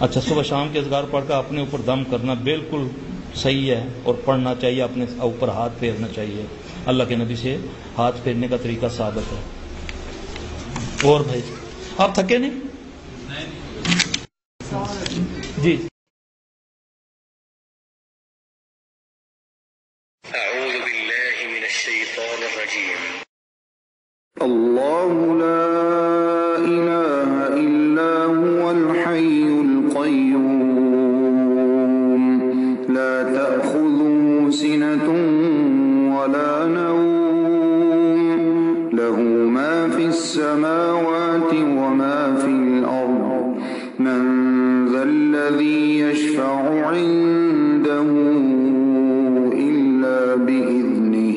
अच्छा, सुबह शाम के अज़कार पढ़कर अपने ऊपर दम करना बिल्कुल सही है और पढ़ना चाहिए, अपने ऊपर हाथ फेरना चाहिए। अल्लाह के नबी से हाथ फेरने का तरीका साबित है। और भाई आप थके नहीं जी? अल्लाहु ला इलाहा इल्ला हुवल हय्युल क़य्यूम ला तअख़ुज़ुहु सिनतुन वला नौम लहू मा फ़िस समावाति व मा फ़िल अर्ज़ मन ज़ल्लज़ी यशफ़अु इन्दहु इल्ला बिइज़्निहि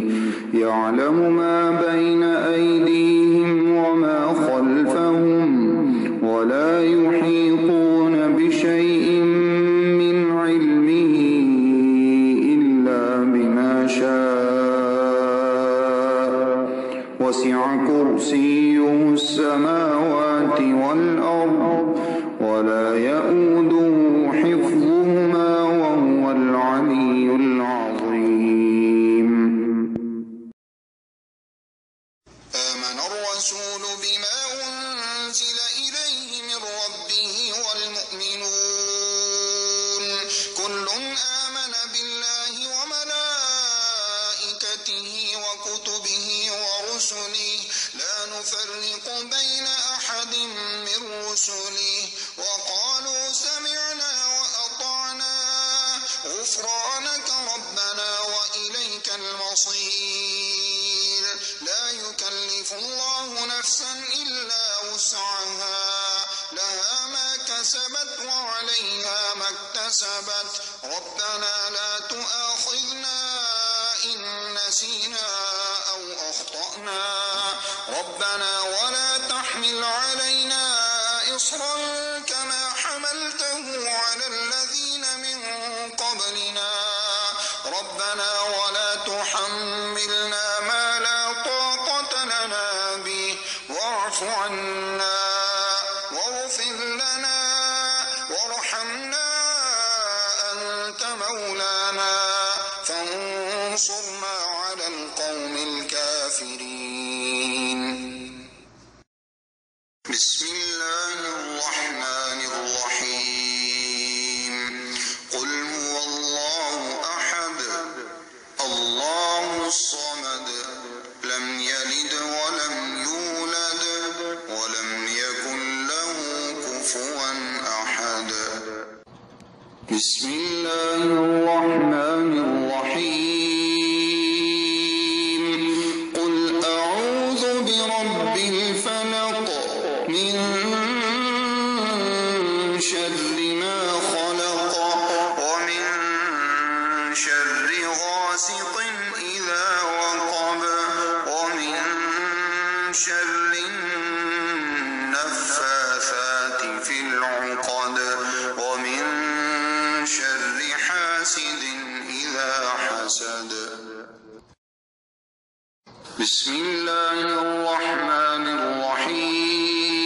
यअलमु मा बैन أيديهم وما خلفهم ولا يحيطون بشيء من علمه إلا بما شاء وسع كرسيه السماوات والأرض ولا يؤوده حفظهما وهو العلي العظيم. آمن الرسول بما أنزل إليه من ربه والمؤمنون كل آمن بالله وملائكته وكتبه ورسله لا نفرق بين أحد من رسله وقالوا سمعنا وأطعنا غفرانك ربنا وإليك المصير. لا يكلف الله نفسا إلا وسعها لها ما كسبت وعليها ما اكتسبت ربنا لا تؤاخذنا إن نسينا أو أخطأنا ربنا ولا تحمل علينا إصرا كما حملته على الذين من قبلنا ربنا ولا تحملنا ما لا طاقة لنا به واعف عنا واغفر لنا وارحمنا أنت مولانا فانصرنا على القوم الكافرين. بسم الله الرحمن الرحيم. قل هو الله أحد الله الصمد لم يلد ولم يولد ولم يكن له كفوا أحد. بسم الله الرحمن الرحيم. قل أعوذ برب الفلق من شر ما خلق ومن شر غاسق إذا وقب ومن شر النفاثات في العقد ومن شر حاسد إذا حسد. بسم الله الرحمن الرحيم.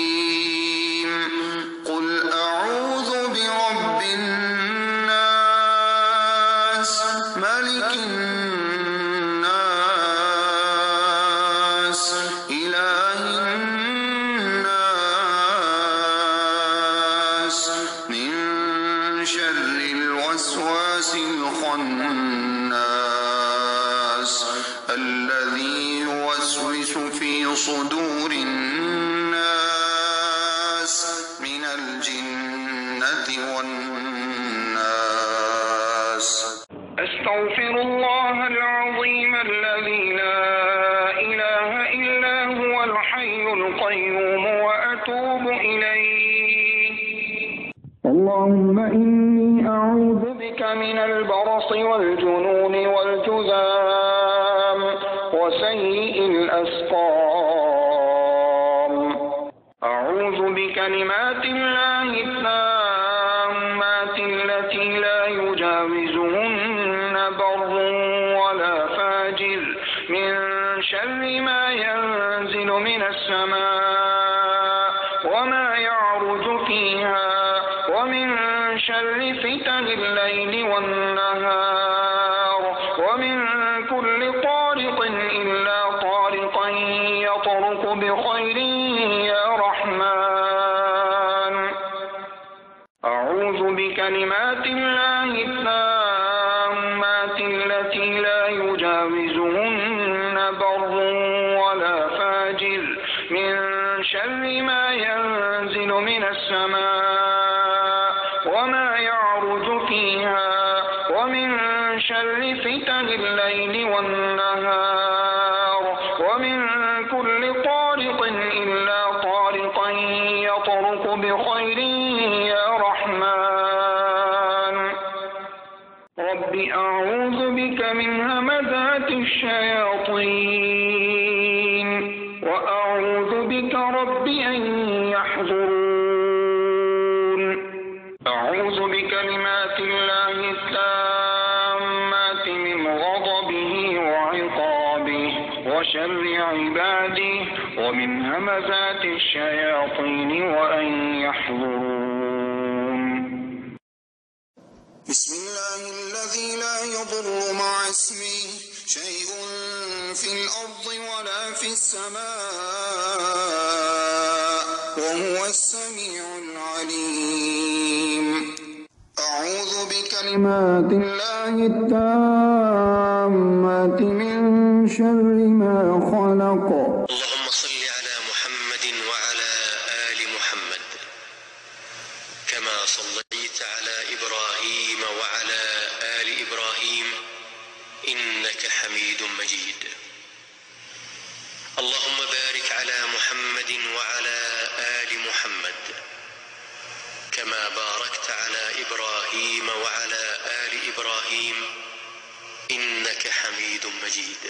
قل أعوذ برب الناس ملك الناس إله الناس من شر الوسواس الخناس الذي يوسوس في صدور الناس من الجنة والناس. أستغفر الله العظيم الذي لا إله إلا هو الحي القيوم وأتوب إليه. اللهم إني أعوذ بك من البرص والجنون والجذام وسيء الأسقام. أعوذ بكلمات الله التامات التي لا يجاوزهن بر ولا فاجر من شر ما ينزل من السماء وما يعرج فيها ومن شر فتن الليل والنهار ومن كل طارق إلا طارقا يطرق بخير يا رحمن أعوذ بكلمات الله التامات التي لا يجاوزهن بر ولا فاجر من شر ما ينزل من السماء وما يعرج فيها ومن شر فتن الليل والنهار ومن كل طارق إلا طارقا يطرق بخير يا رحمن رب أعوذ بك من همزات الشياطين وأعوذ بك رب أن يحضرون أعوذ بكلمات الله التامات من غضبه وعقابه وشر عباده ومن همزات الشياطين وأن يحضرون بسم الله الذي لا يضر مع اسمه شيء في الأرض ولا في السماء وهو السميع العليم أعوذ بكلمات الله التامات من شر ما خلق اللهم صل على محمد وعلى آل محمد كما صليت على إبراهيم وعلى آل إبراهيم إنك حميد مجيد اللهم بارك على محمد وعلى آل محمد كما باركت على إبراهيم وعلى آل إبراهيم إنك حميد مجيد